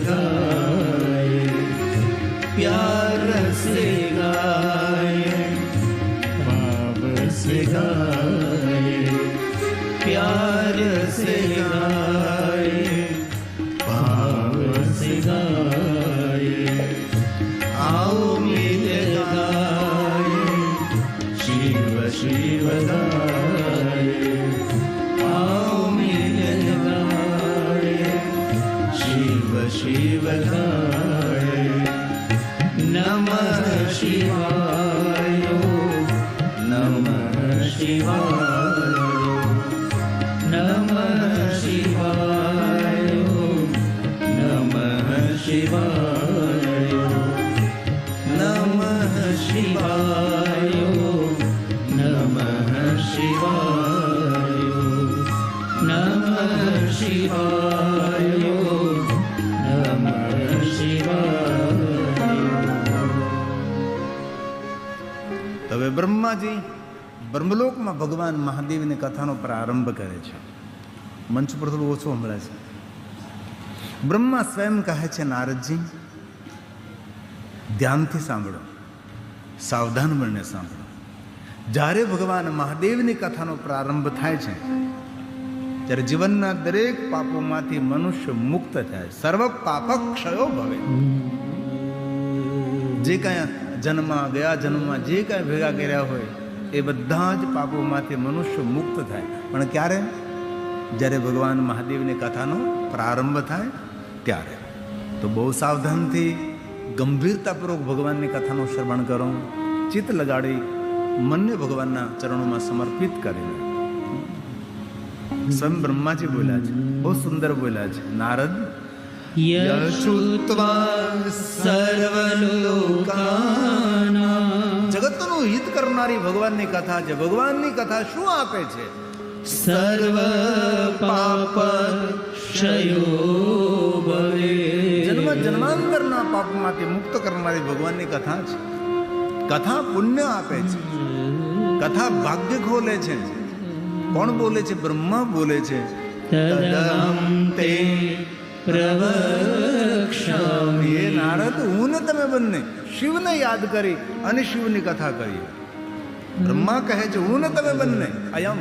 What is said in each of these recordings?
गाए, प्यार से गाए, भाव से गाए, प्यार से गाए, भाव से गाए, आओ मिल गाए, शिव शिव गाए, आओ मिल गाए, शिव शिव गाए, नमः शिवाय, नमः शिवाय, नमः शिवाय, नमः शिवाय, नमः शिवाय, नमः शिवाय, नमः शिवाय, नमः शिवाय। હવે બ્રહ્માજી બ્રહ્મલોકમાં ભગવાન મહાદેવની કથાનો પ્રારંભ કરે છે. મંચ પર થોડું ઓછું સંભળાય છે. બ્રહ્મા સ્વયં કહે છે, નારદજી ધ્યાનથી સાંભળો, સાવધાન બનીને સાંભળો. જ્યારે ભગવાન મહાદેવની કથાનો પ્રારંભ થાય છે ત્યારે જીવનના દરેક પાપોમાંથી મનુષ્ય મુક્ત થાય, સર્વ પાપક્ષયો ભવે. જે કાંઈ જન્મમાં ગયા જન્મમાં જે કાંઈ ભેગા કર્યા હોય એ બધા જ પાપોમાંથી મનુષ્ય મુક્ત થાય. પણ ક્યારે? જ્યારે ભગવાન મહાદેવની કથાનો પ્રારંભ થાય ત્યારે. તો બહુ સાવધાનથી ગંભીરતાપૂર્વક ભગવાનની કથાનું શ્રવણ કરો, ચિત્ત લગાડી મનને ભગવાનના ચરણોમાં સમર્પિત કરીને. સ્વયં બ્રહ્માજી બોલ્યા છે, બહુ સુંદર બોલ્યા છે, નારદ યશુત્વા સર્વલોકાનાં, જગતનું હિત કરનારી ભગવાનની કથા છે. ભગવાનની કથા શું આપે છે? સર્વ પાપ ક્ષયો ભવે, જન્મ જન્માંતરના પાપમાંથી મુક્ત કરનારી ભગવાનની કથા છે. કથા પુણ્ય આપે છે, કથા ભાગ્ય ખોલે છે. કોણ બોલે છે? બ્રહ્મા બોલે છે. તદહં તે પ્રવક્ષ્યામિ. એ નારદ, હું ને તમે બંને શિવને યાદ કરી અને શિવની કથા કરીએ. બ્રહ્મા કહે છે, હું ને તમે બંને અયમ,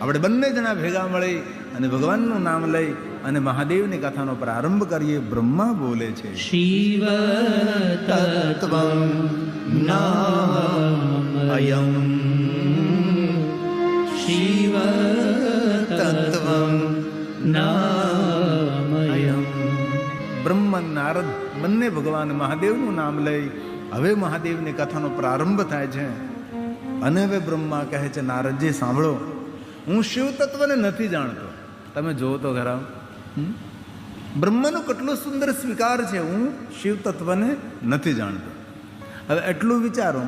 આપણે બંને જણા ભેગા મળી અને ભગવાનનું નામ લઈ અને મહાદેવની કથાનો પ્રારંભ કરીએ. બ્રહ્મા બોલે છે, શિવ તત્વં નામ અયમ, શિવ તત્વં નામયમ. બ્રહ્મ નારદ બંને ભગવાન મહાદેવનું નામ લઈ હવે મહાદેવની કથાનો પ્રારંભ થાય છે. અને હવે બ્રહ્મા કહે છે, નારદજી સાંભળો, હું શિવ તત્વને નથી જાણતો. તમે જોવો તો ખરા, બ્રહ્માનો કેટલો સુંદર સ્વીકાર છે, હું શિવ તત્વને નથી જાણતો. હવે એટલું વિચારો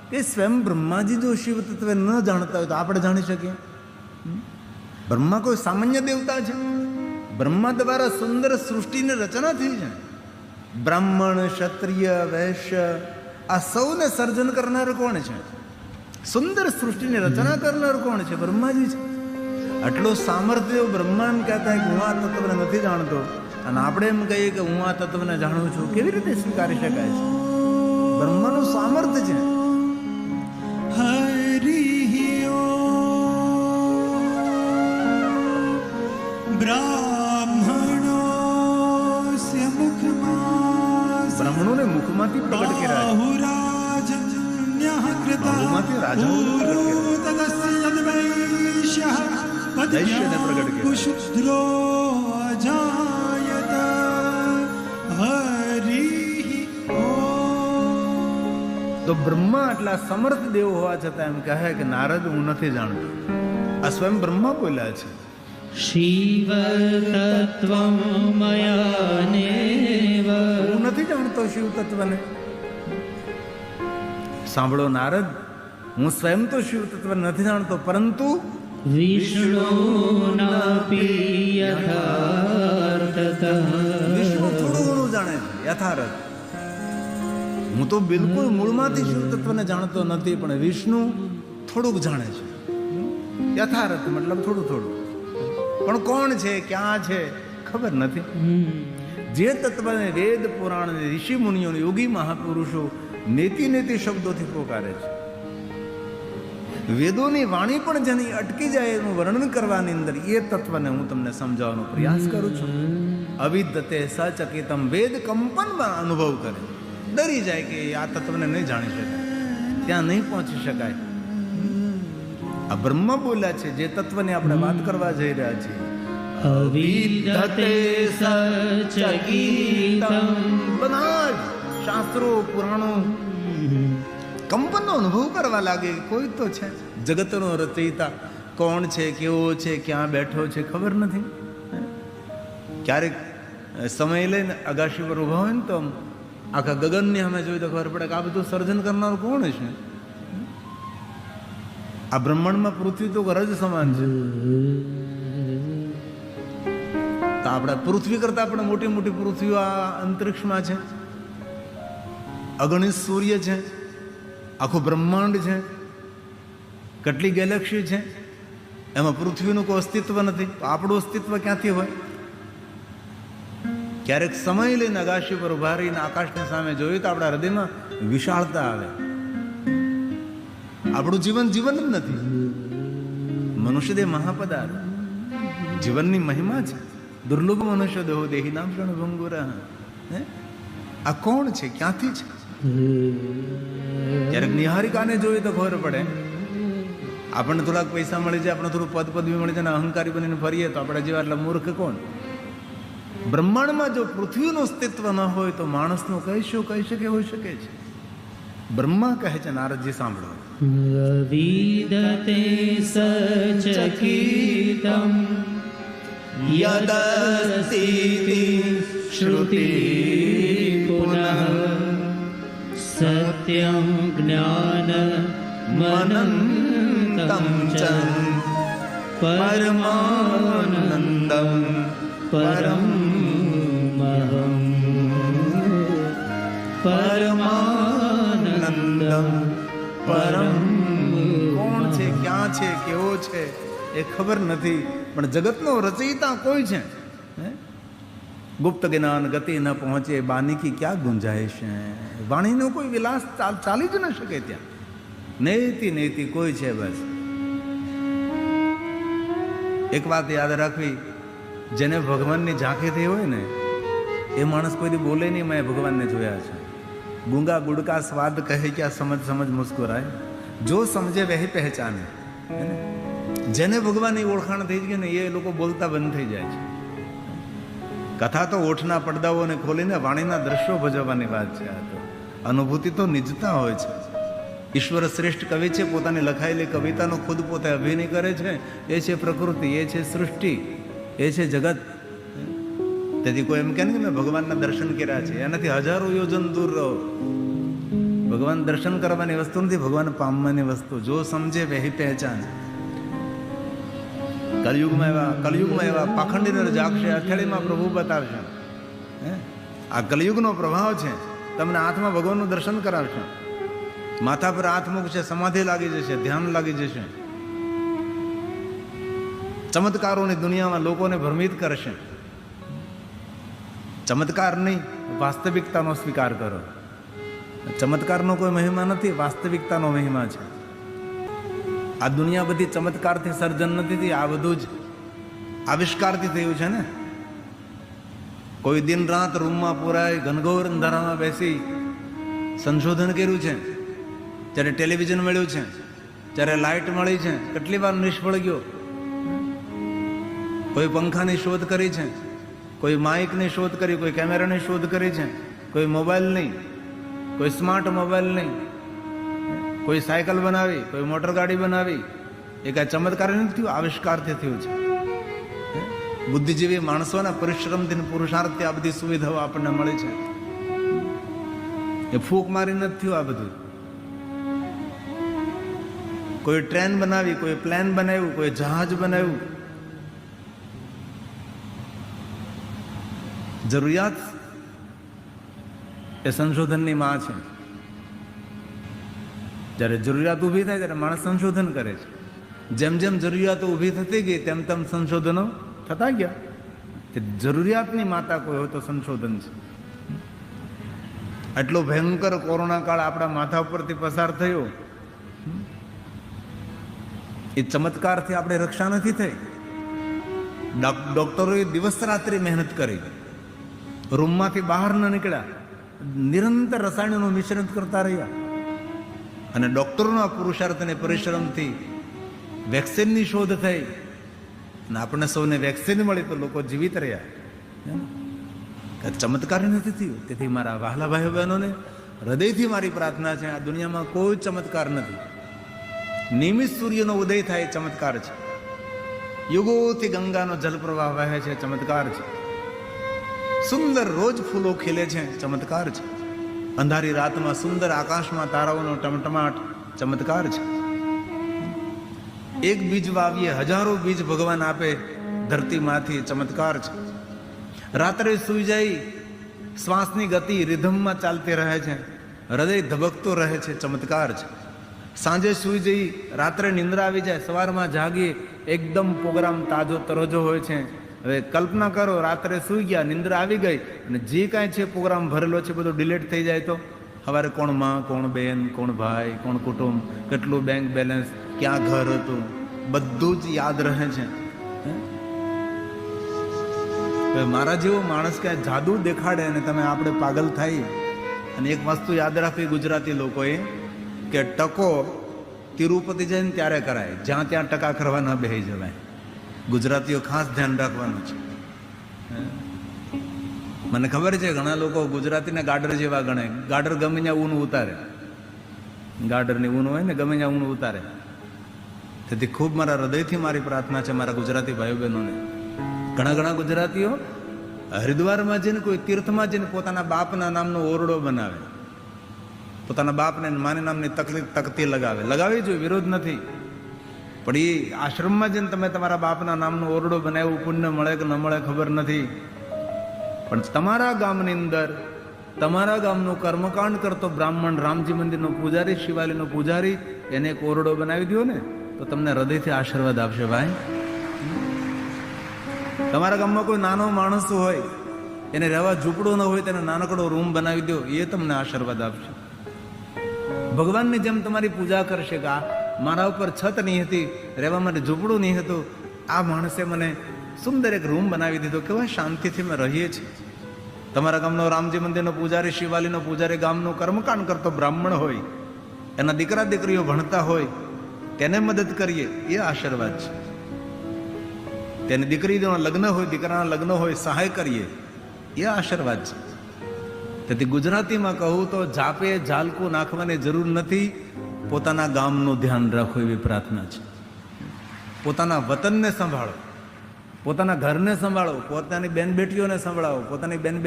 કે સ્વયં બ્રહ્માજી જો શિવ તત્વ ન જાણતા હોય તો આપણે જાણી શકીએ? બ્રહ્મા કોઈ સામાન્ય દેવતા છે? બ્રહ્મા દ્વારા સુંદર સૃષ્ટિની રચના થઈ છે. બ્રાહ્મણ, ક્ષત્રિય, વૈશ્ય આ સૌને સર્જન કરનાર કોણ છે? સુંદર સૃષ્ટિની રચના કરનાર કોણ છે? બ્રહ્માજી છે. આટલો સામર્થ્ય બ્રહ્મા એમ કહેતા હોય કે હું આ તત્વને નથી જાણતો, અને આપણે એમ કહીએ કે હું આ તત્વને જાણું છું. કેવી રીતે સ્વીકારી શકાય છે? બ્રહ્માનું સામર્થ્ય છે. બ્રાહ્મણોને મુખમાંથી પ્રગટ કર્યા, બાહુમાંથી રાજાઓને પ્રગટ કર્યા, દૈત્યને પ્રગટ કર્યા. તો બ્રહ્મા આટલા સમર્થ દેવ હોવા છતાં એમ કહે કે નારદ, હું નથી જાણતો. આ સ્વયં બ્રહ્મા બોલ્યા છે. શિવ તત્વં મયાનેવ, હું નથી જાણતો શિવ તત્વને. સાંભળો નારદ, હું સ્વયં તો શિવ તત્વ નથી જાણતો, પરંતુ વિષ્ણુનાપી યથાર્થતઃ, વિષ્ણુ થોડું ઘણું જાણે છે યથાર્થ. હું તો બિલકુલ મૂળમાંથી શિવ તત્વને જાણતો નથી, પણ વિષ્ણુ થોડુંક જાણે છે. યથાર્થ મતલબ થોડું થોડું, પણ કોણ છે, ક્યાં છે ખબર નથી. જે તત્વને વેદ પુરાણ ઋષિ મુનિઓ યોગી મહાપુરુષો નેતિ નેતિ શબ્દોથી પોકારે છે. વેદોની વાણી પણ જેની અટકી જાય એનું વર્ણન કરવાની અંદર એ તત્વને હું તમને સમજાવવાનો પ્રયાસ કરું છું. અવિદ્યતે સચકિતમ, વેદ કંપનમાં અનુભવ કરે, ડરી જાય કે આ તત્વને નહીં જાણી શકાય, ત્યાં નહીં પહોંચી શકાય. આ બ્રહ્મ બોલ્યા છે જે તત્વની આપણે વાત કરવા જઈ રહ્યા છીએ. અવિદ્યતે સચકિતમ, બધા જ શાસ્ત્રો પુરાણો કંપનનો અનુભવ કરવા લાગે. કોઈ તો છે જગતનો રચયિતા, કોણ છે, કેવો છે, ક્યાં બેઠો છે ખબર નથી. ક્યારેક સમય લઈને અગાશી પર ઉભા હોય ને તો આખા ગગનની અમે જોઈ તો ખબર પડે કે આ બધું સર્જન કરનારું કોણ છે. આ બ્રહ્માંડમાં પૃથ્વી તો ગરજ સમાન છે. તો આપણા પૃથ્વી કરતા આપણે મોટી મોટી પૃથ્વીઓ આ અંતરિક્ષમાં છે, અગણિત સૂર્ય છે, આખું બ્રહ્માંડ છે, કેટલી ગેલેક્સી છે, એમાં પૃથ્વીનું કોઈ અસ્તિત્વ નથી. તો આપણું અસ્તિત્વ ક્યાંથી હોય? ક્યારેક સમય લઈને અગાશી પર ઉભા રહીને આકાશની સામે જોયું તો આપણા હૃદયમાં વિશાળતા આવે. આપણું જીવન જીવન જ નથી. મનુષ્ય દેહ મહાપદાર્થ, જીવનની મહિમા છે. દુર્લભ મનુષ્ય દેહો દેહી નામ ક્ષણ ભંગુરા. આ કોણ છે, ક્યાંથી છે? ક્યારેક નિહારિકાને જોઈએ તો ખબર પડે. આપણને થોડાક પૈસા મળી જાય, આપણે થોડું પદ પદવી મળી જાય, અહંકારી બનીને ફરીએ તો આપણે જેવા એટલા મૂર્ખ કોણ? બ્રહ્માંડમાં જો પૃથ્વીનું અસ્તિત્વ ન હોય તો માણસનું કહી શકે હોઈ શકે છે. બ્રહ્મા કહે છે, નારદજી સાંભળો. અવિદ્યતે સચકિતમ યદસ્તિ શ્રુતિ પુનઃ સત્યં જ્ઞાન મનંતં ચ પરમાનંદં પરમમહં પરમાનંદં પરમ. કોણ છે, ક્યાં છે, કેવો છે એ ખબર નથી, પણ જગતનો રચયિતા કોઈ છે. ગુપ્ત જ્ઞાન ગતિ ન પહોંચે બાની કી ક્યાં ગુંજાઈશ. વાણીનો કોઈ વિલાસ ચાલી જ ન શકે ત્યાં. નેતિ નેતિ કોઈ છે બસ. એક વાત યાદ રાખવી, જેને ભગવાનની ઝાંખી થઈ હોય ને એ માણસ કોઈ બોલે નહીં મેં ભગવાનને જોયા છે. ગૂંગા ગુડકા સ્વાદ કહે ક્યાં સમજ સમજ મુસ્કુરાય, જો સમજે વહી પહેચાને. જેને ભગવાનની ઓળખાણ થઈ ગઈ ને એ લોકો બોલતા બંધ થઈ જાય છે. કથા તો ઓઠના પડદાઓને ખોલીને વાણીના દ્રશ્યો ભજવવાની વાત છે. આ તો અનુભૂતિ તો નિજતા હોય છે. ઈશ્વર શ્રેષ્ઠ કવિ છે, પોતાની લખાયેલી કવિતાનો ખુદ પોતે અભિનય કરે છે. એ છે પ્રકૃતિ, એ છે સૃષ્ટિ, એ છે જગત. તેથી કોઈ એમ કે ને મેં ભગવાનના દર્શન કર્યા છે, એનાથી હજારો યોજન દૂર રહો. ભગવાન દર્શન કરવાની વસ્તુ નથી, ભગવાન પામવાની વસ્તુ. જો સમજે વહી પહેચાન. કલયુગમાં એવા પાખંડી જાગશે, અથેળીમાં પ્રભુ બતાવશે. આ કલયુગનો પ્રભાવ છે. તમને હાથમાં ભગવાનનું દર્શન કરાવશે, માથા પર હાથ મૂકશે, સમાધિ લાગી જશે, ધ્યાન લાગી જશે. ચમત્કારોની દુનિયામાં લોકોને ભ્રમિત કરશે. ચમત્કાર નહીં, વાસ્તવિકતાનો સ્વીકાર કરો. ચમત્કારનો કોઈ મહિમા નથી, વાસ્તવિકતાનો મહિમા છે. આ દુનિયા બધી ચમત્કારથી સર્જન નથી થઈ, આ બધું જ આવિષ્કારથી થયું છે ને. કોઈ દિન રાત રૂમમાં પુરાય ઘનઘોર અંધારામાં બેસી સંશોધન કર્યું છે. જ્યારે ટેલિવિઝન મળ્યું છે, જ્યારે લાઇટ મળી છે, કેટલી વાર નિષ્ફળ ગયો. કોઈ પંખાની શોધ કરી છે, કોઈ માઇકની શોધ કરી, કોઈ કેમેરાની શોધ કરી છે, કોઈ મોબાઈલ નહીં, કોઈ સ્માર્ટ મોબાઈલ નહીં, કોઈ સાયકલ બનાવી, કોઈ મોટર ગાડી બનાવી. એ કાંઈ ચમત્કાર નથી થયું, આવિષ્કારથી થયું છે. બુદ્ધિજીવી માણસોના પરિશ્રમથી પુરુષાર્થથી આ બધી સુવિધાઓ આપણને મળી છે. એ ફૂંક મારી નથી થયું આ બધું. કોઈ ટ્રેન બનાવી, કોઈ પ્લેન બનાવ્યું, કોઈ જહાજ બનાવ્યું. જરૂરિયાત એ સંશોધનની માં છે. જ્યારે જરૂરિયાત ઊભી થાય ત્યારે માણસ સંશોધન કરે છે. જેમ જેમ જરૂરિયાતો ઊભી થતી ગઈ તેમ તેમ સંશોધનો થતા ગયા. કે જરૂરિયાતની માતા કોઈ હોય તો સંશોધન છે. આટલો ભયંકર કોરોના કાળ આપણા માથા ઉપરથી પસાર થયો, એ ચમત્કારથી આપણે રક્ષા નથી થઈ. ડોક્ટરોએ દિવસ રાત્રિ મહેનત કરી, રૂમમાંથી બહાર ન નીકળ્યા, નિરંતર રસાયણોનું મિશ્રણ કરતા રહ્યા, અને ડોક્ટરોના પુરુષાર્થ અને પરિશ્રમથી વેક્સિનની શોધ થઈ, અને આપણને સૌને વેક્સિન મળી તો લોકો જીવિત રહ્યા. ચમત્કાર નથી થયું. તેથી મારા વહાલા ભાઈઓ બહેનોને હૃદયથી મારી પ્રાર્થના છે, આ દુનિયામાં કોઈ ચમત્કાર નથી. નિયમિત સૂર્યનો ઉદય થાય ચમત્કાર છે, યુગોથી ગંગાનો જલપ્રવાહ વહે છે ચમત્કાર છે, સુંદર રોજ ફૂલો ખીલે છે ચમત્કાર છે, અંધારી રાતમાં સુંદર આકાશમાં તારાઓનો ટમટમાટ ચમત્કાર છે. એક બીજ વાવીએ હજારો બીજ ભગવાન આપે ધરતીમાંથી ચમત્કાર છે. રાત્રે સૂઈ જાય, શ્વાસની ગતિ રિધમમાં ચાલતી રહે છે, હૃદય ધબકતો રહે છે ચમત્કાર છે. સાંજે સૂઈ જઈ, રાત્રે નિંદ્રા આવી જાય, સવારમાં જાગીએ એકદમ પ્રોગ્રામ તાજો તરોજો હોય છે. હવે કલ્પના કરો, રાત્રે સૂઈ ગયા, નિંદ્રા આવી ગઈ, અને જે કાંઈ છે પ્રોગ્રામ ભરેલો છે બધો ડિલીટ થઈ જાય તો સવારે કોણ માં, કોણ બેન, કોણ ભાઈ, કોણ કુટુંબ, કેટલું બેંક બેલેન્સ, ક્યાં ઘર હતું, બધું જ યાદ રહે છે. મારા જેવો માણસ ક્યાં જાદુ દેખાડે અને તમે આપણે પાગલ થાય. અને એક વસ્તુ યાદ રાખવી ગુજરાતી લોકોએ, કે ટકો તિરુપતિ જઈને ત્યારે કરાય, જ્યાં ત્યાં ટકા કરવા ન બેસી જવાય. ગુજરાતીઓ ખાસ ધ્યાન રાખવાનું છે. મને ખબર છે ઘણા લોકો ગુજરાતીને ગાડર જેવા ગણે. ગાડર ગમે ત્યાં ઊન ઉતારે, ગાડરની ઊન હોય ને ગમે ત્યાં ઊન ઉતારે. તેથી ખૂબ મારા હૃદયથી મારી પ્રાર્થના છે મારા ગુજરાતી ભાઈઓ બહેનોને. ઘણા ગુજરાતીઓ હરિદ્વારમાં જઈને, કોઈ તીર્થમાં જઈને પોતાના બાપના નામનો ઓરડો બનાવે, પોતાના બાપને માને નામની તકતી લગાવી જોઈએ, વિરોધ નથી. પણ એ આશ્રમમાં જઈને તમે તમારા બાપના નામનો ઓરડો બનાવ્યો, પુણ્ય મળે કે ન મળે ખબર નથી. પણ તમારા ગામની અંદર તમારા ગામનું કર્મકાંડ કરતો બ્રાહ્મણ, રામજી મંદિરનો પૂજારી, શિવાલયનો પૂજારી, એને એક ઓરડો બનાવી દો ને તો તમને હૃદયથી આશીર્વાદ આપશે ભાઈ. તમારા ગામમાં કોઈ નાનો માણસ હોય, એને રહેવા ઝૂંપડો ન હોય, તેને નાનકડો રૂમ બનાવી દો, એ તમને આશીર્વાદ આપશે. ભગવાનની જેમ તમારી પૂજા કરશે કે આ મારા ઉપર છત નહીં હતી, રહેવા માટે ઝૂંપડું નહીં હતું, આ માણસે મને સુંદર એક રૂમ બનાવી દીધો, કેવા શાંતિથી અમે રહીએ છીએ. તમારા ગામનો રામજી મંદિરનો પૂજારી, શિવાલયનો પૂજારી, ગામનું કર્મકાંડ કરતો બ્રાહ્મણ હોય, એના દીકરા દીકરીઓ ભણતા હોય, તેને મદદ કરીએ, એ આશીર્વાદ છે. તેની દીકરીના લગ્ન હોય, દીકરાના લગ્ન હોય, સહાય કરીએ, એ આશીર્વાદ છે. તેથી ગુજરાતીમાં કહું તો જાપે ઝાલકું નાખવાની જરૂર નથી, પોતાના ગામનું ધ્યાન રાખો એવી પ્રાર્થના છે. પોતાના વતનને સંભાળો, પોતાના ઘરને સંભાળો, પોતાની બેન બેટીઓને સંભળાવો, પોતાની બેન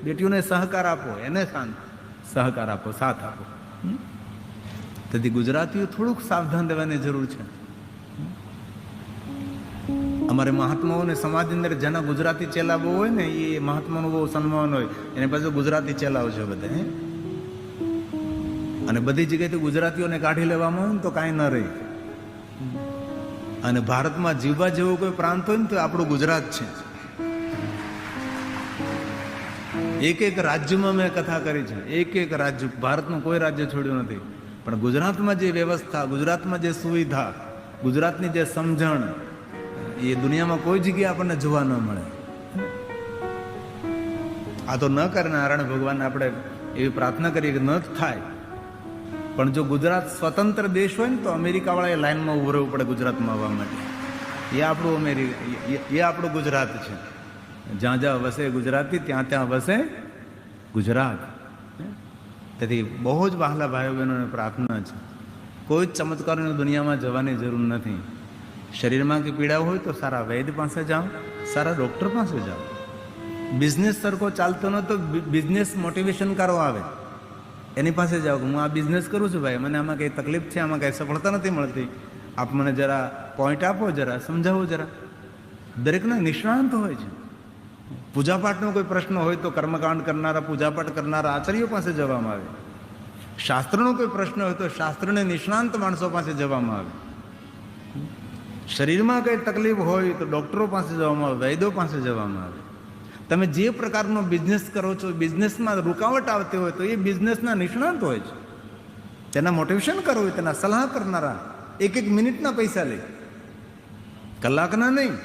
બેટીઓને સહકાર આપો, એને સહકાર આપો, સાથ આપો. તેથી ગુજરાતીઓ થોડુંક સાવધાન રહેવાની જરૂર છે. અમારે મહાત્માઓને સમાજની અંદર જેના ગુજરાતી ચેલા બહુ હોય ને, એ મહાત્માનું બહુ સન્માન હોય, એને પાછું ગુજરાતી ચેલાઓ છે બધા. અને બધી જગ્યાએથી ગુજરાતીઓને કાઢી લેવામાં આવે ને તો કાંઈ ન રહે. અને ભારતમાં જીવવા જેવો કોઈ પ્રાંત હોય ને તો આપણું ગુજરાત છે. એક એક રાજ્યમાં મેં કથા કરી છે, એક રાજ્ય, ભારતનું કોઈ રાજ્ય છોડ્યું નથી. પણ ગુજરાતમાં જે વ્યવસ્થા, ગુજરાતમાં જે સુવિધા, ગુજરાતની જે સમજણ, એ દુનિયામાં કોઈ જગ્યાએ આપણને જોવા ન મળે. આ તો ન કરે નારાયણ ભગવાનને આપણે એવી પ્રાર્થના કરીએ કે ન થાય. પણ જો ગુજરાત સ્વતંત્ર દેશ હોય ને તો અમેરિકાવાળાએ લાઈનમાં ઉભું રહેવું પડે ગુજરાતમાં આવવા માટે. એ આપણું ગુજરાત છે. જ્યાં જ્યાં વસે ગુજરાતી, ત્યાં ત્યાં વસે ગુજરાત. તેથી બહુ જ વહાલા ભાઈઓ બહેનોને પ્રાર્થના છે, કોઈ જ ચમત્કારોની દુનિયામાં જવાની જરૂર નથી. શરીરમાં કે પીડા હોય તો સારા વૈદ્ય પાસે જાઓ, સારા ડૉક્ટર પાસે જાઓ. બિઝનેસ સરખો ચાલતો ન તો બિઝનેસ મોટિવેશન કરો આવે, એની પાસે જાઓ કે હું આ બિઝનેસ કરું છું ભાઈ, મને આમાં કંઈ તકલીફ છે, આમાં કંઈ સફળતા નથી મળતી, આપ મને જરા પોઈન્ટ આપો, જરા સમજાવો જરા. દરેકના નિષ્ણાંત હોય છે. પૂજાપાઠનો કોઈ પ્રશ્ન હોય તો કર્મકાંડ કરનારા, પૂજાપાઠ કરનારા આચાર્યો પાસે જવામાં આવે. શાસ્ત્રનો કોઈ પ્રશ્ન હોય તો શાસ્ત્રને નિષ્ણાંત માણસો પાસે જવામાં આવે. શરીરમાં કંઈ તકલીફ હોય તો ડૉક્ટરો પાસે જવામાં આવે, વૈદ્યો પાસે જવામાં આવે. તમે જે પ્રકારનો બિઝનેસ કરો છો, બિઝનેસમાં રૂકાવટ આવતી હોય તો એ બિઝનેસના નિષ્ણાંત હોય છે. તેના મોટિવેશન કરવું હોય, તેના સલાહ કરનારા. એક મિનિટના પૈસા લે, કલાકના નહીં.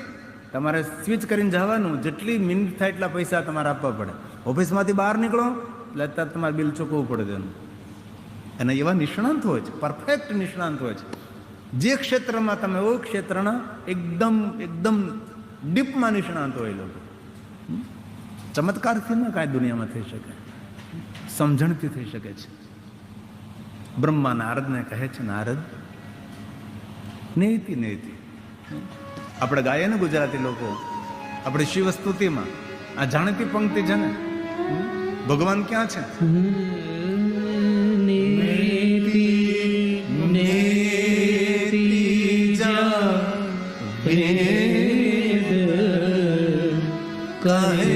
તમારે સ્વિચ કરીને જવાનું, જેટલી મિનિટ થાય એટલા પૈસા તમારે આપવા પડે. ઓફિસમાંથી બહાર નીકળો એટલે અત્યારે તમારે બિલ ચૂકવવું પડે તેનું. અને એવા નિષ્ણાંત હોય છે, પરફેક્ટ નિષ્ણાંત હોય છે. જે ક્ષેત્રમાં તમે એ ક્ષેત્રના એકદમ ડીપમાં નિષ્ણાંત હોય લોકો. ચમત્કારથી ન કાંઈ દુનિયામાં થઈ શકે, સમજણથી થઈ શકે છે. બ્રહ્મા નારદને કહે છે, નારદ નેતિ નેતિ. આપણે ગાઈએ ને ગુજરાતી લોકો, આપણે શિવ સ્તુતિમાં આ જાણીતી પંક્તિ છે ને, ભગવાન ક્યાં છે? કહે